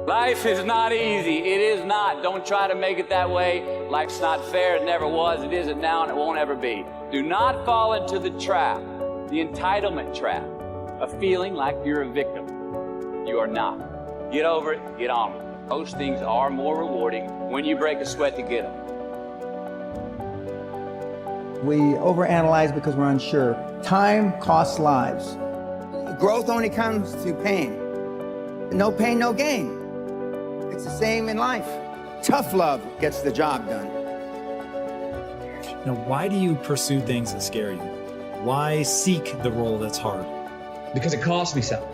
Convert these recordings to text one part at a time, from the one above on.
Life is not easy. It is not. Don't try to make it that way. Life's not fair. It never was. It isn't now, and it won't ever be. Do not fall into the trap, the entitlement trap, of feeling like you're a victim. You are not. Get over it. Get on it. Those things are more rewarding when you break a sweat to get them. We overanalyze because we're unsure. Time costs lives. Growth only comes through pain. No pain, no gain. It's the same in life. Tough love gets the job done. Now, why do you pursue things that scare you? Why seek the role that's hard? Because it costs me something.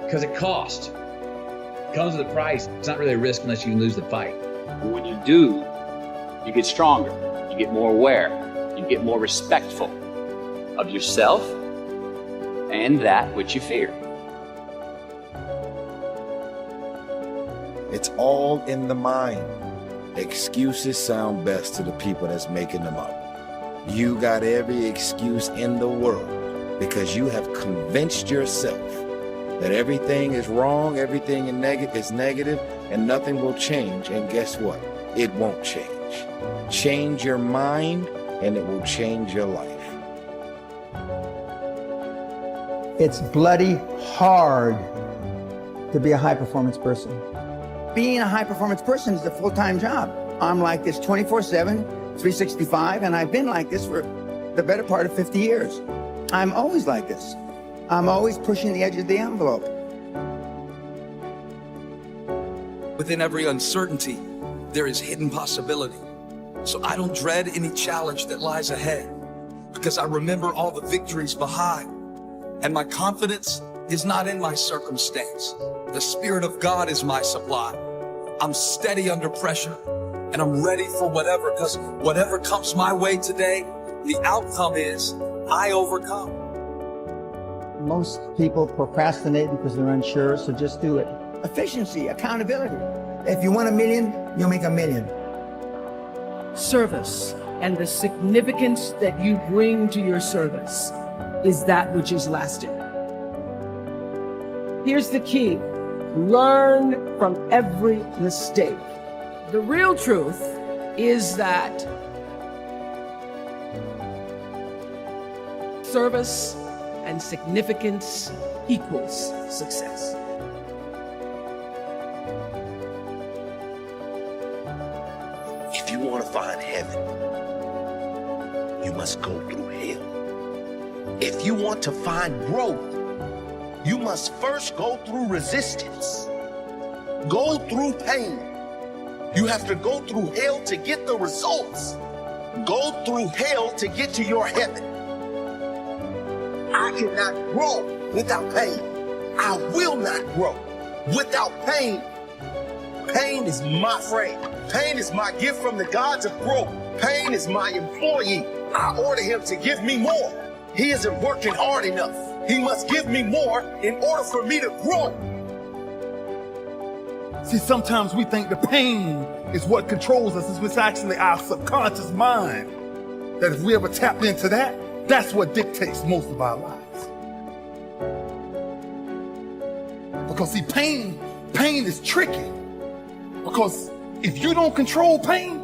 Because it costs. It comes with a price. It's not really a risk unless you lose the fight. But when you do, you get stronger. You get more aware. You get more respectful of yourself and that which you fear. It's all in the mind. Excuses sound best to the people that's making them up. You got every excuse in the world because you have convinced yourself that everything is wrong, everything is negative, and nothing will change. And guess what? It won't change. Change your mind, and it will change your life. It's bloody hard to be a high-performance person. Being a high-performance person is a full-time job. I'm like this 24/7, 365, and I've been like this for the better part of 50 years. I'm always like this. I'm always pushing the edge of the envelope. Within every uncertainty, there is hidden possibility. So I don't dread any challenge that lies ahead because I remember all the victories behind. And my confidence is not in my circumstance. The Spirit of God is my supply. I'm steady under pressure and I'm ready for whatever, because whatever comes my way today, the outcome is I overcome. Most people procrastinate because they're unsure, so just do it. Efficiency, accountability. If you want $1 million, you'll make $1 million. Service and the significance that you bring to your service is that which is lasting. Here's the key. Learn from every mistake. The real truth is that service and significance equals success. If you want to find heaven, you must go through hell. If you want to find growth, you must first go through resistance. Go through pain. You have to go through hell to get the results. Go through hell to get to your heaven. I cannot grow without pain. I will not grow without pain. Pain is my friend. Pain is my gift from the gods of growth. Pain is my employee. I order him to give me more. He isn't working hard enough. He must give me more in order for me to grow. See, sometimes we think the pain is what controls us. It's actually our subconscious mind. That if we ever tap into that, that's what dictates most of our lives. Because see, pain is tricky. Because if you don't control pain,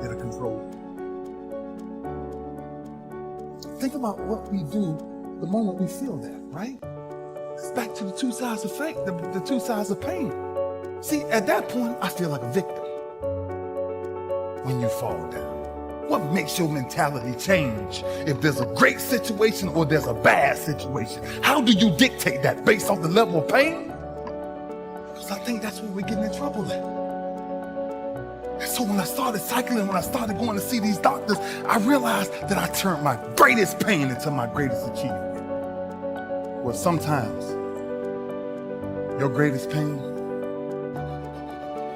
it'll control you. Think about what we do the moment we feel that, right? It's back to the two sides of fate, the two sides of pain. See, at that point, I feel like a victim. When you fall down, what makes your mentality change? If there's a great situation or there's a bad situation, how do you dictate that based on the level of pain? Because I think that's where we're getting in trouble at. And so when I started cycling, when I started going to see these doctors, I realized that I turned my greatest pain into my greatest achievement. Well, sometimes your greatest pain,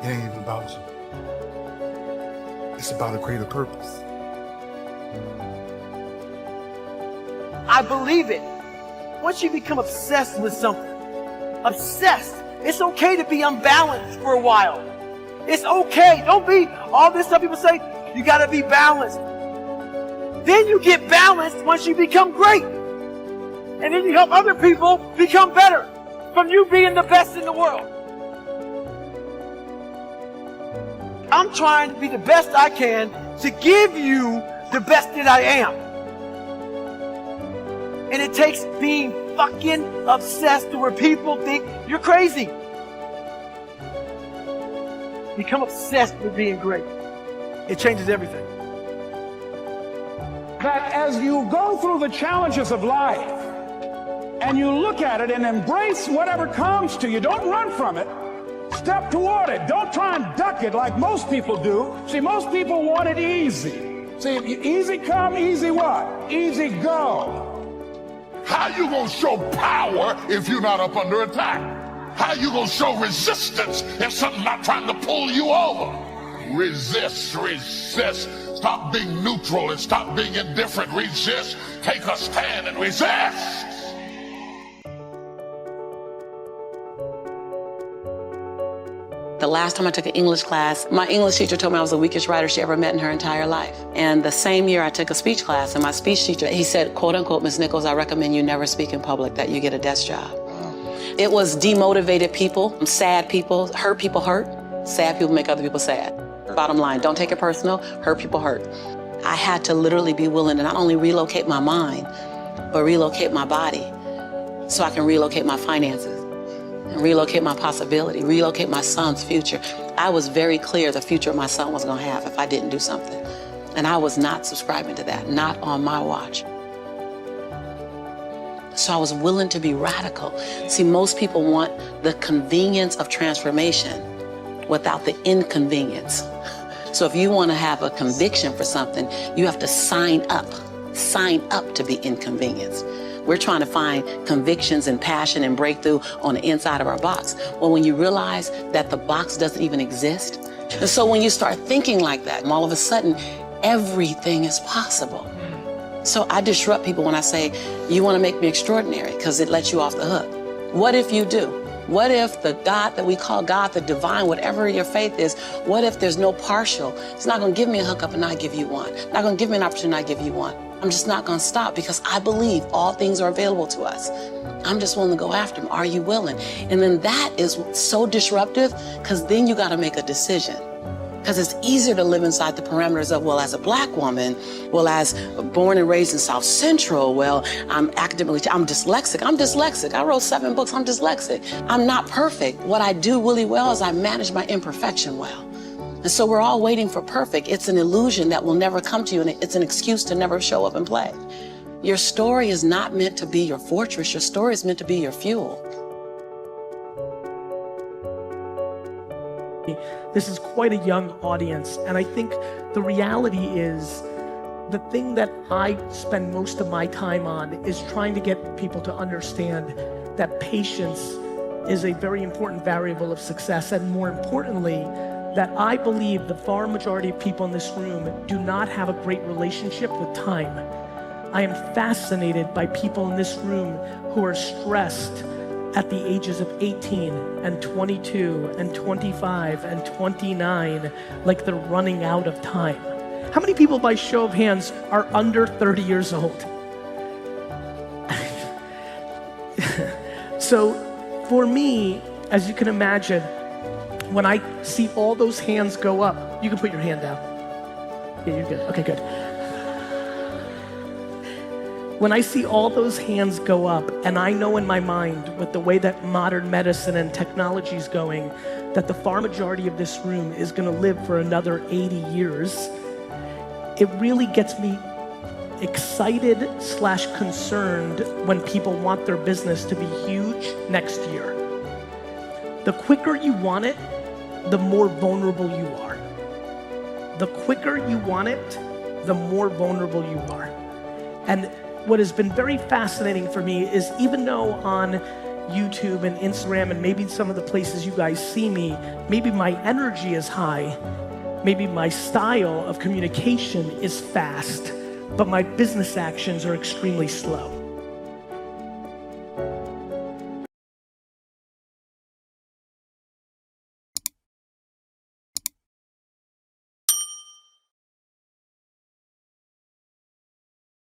it ain't even about you. It's about a greater purpose. I believe it. Once you become obsessed with something, obsessed, it's okay to be unbalanced for a while. It's okay. Don't be all this stuff people say, you gotta be balanced. Then you get balanced once you become great. And then you help other people become better from you being the best in the world. I'm trying to be the best I can to give you the best that I am. And it takes being fucking obsessed to where people think you're crazy. Become obsessed with being great. It changes everything. That as you go through the challenges of life and you look at it and embrace whatever comes to you, don't run from it. Step toward it. Don't try and duck it like most people do. See, most people want it easy. See, easy come, easy what? Easy go. How you gonna show power if you're not up under attack? How you gonna show resistance if something's not trying to pull you over? Resist, resist. Stop being neutral and stop being indifferent. Resist. Take a stand and resist. The last time I took an English class, my English teacher told me I was the weakest writer she ever met in her entire life. And the same year I took a speech class, and my speech teacher, he said, quote unquote, Ms. Nichols, I recommend you never speak in public, that you get a desk job. It was demotivated people, sad people, hurt people hurt. Sad people make other people sad. Bottom line, don't take it personal, hurt people hurt. I had to literally be willing to not only relocate my mind, but relocate my body so I can relocate my finances. And relocate my possibility, relocate my son's future. I was very clear the future my son was gonna have if I didn't do something. And I was not subscribing to that, not on my watch. So I was willing to be radical. See, most people want the convenience of transformation without the inconvenience. So if you wanna have a conviction for something, you have to sign up to be inconvenienced. We're trying to find convictions and passion and breakthrough on the inside of our box. Well, when you realize that the box doesn't even exist, and so when you start thinking like that, all of a sudden, everything is possible. So I disrupt people when I say, you want to make me extraordinary, because it lets you off the hook. What if you do? What if the God that we call God, the divine, whatever your faith is, what if there's no partial? It's not going to give me a hookup and not give you one. Not going to give me an opportunity and not give you one. I'm just not going to stop because I believe all things are available to us. I'm just willing to go after them. Are you willing? And then that is so disruptive because then you got to make a decision. Because it's easier to live inside the parameters of, well, as a black woman, well, as born and raised in South Central, well, I'm dyslexic. I wrote 7 books. I'm dyslexic. I'm not perfect. What I do really well is I manage my imperfection well. And so we're all waiting for perfect. It's an illusion that will never come to you, and it's an excuse to never show up and play. Your story is not meant to be your fortress. Your story is meant to be your fuel. This is quite a young audience, and I think the reality is the thing that I spend most of my time on is trying to get people to understand that patience is a very important variable of success, and more importantly, that I believe the far majority of people in this room do not have a great relationship with time. I am fascinated by people in this room who are stressed at the ages of 18 and 22 and 25 and 29, like they're running out of time. How many people, by show of hands, are under 30 years old? So for me, as you can imagine, when I see all those hands go up, you can put your hand down. Yeah, you're good. Okay, good. When I see all those hands go up, and I know in my mind, with the way that modern medicine and technology is going, that the far majority of this room is going to live for another 80 years, it really gets me excited/concerned when people want their business to be huge next year. The quicker you want it, the more vulnerable you are. The quicker you want it, the more vulnerable you are. And what has been very fascinating for me is, even though on YouTube and Instagram and maybe some of the places you guys see me, maybe my energy is high, maybe my style of communication is fast, but my business actions are extremely slow.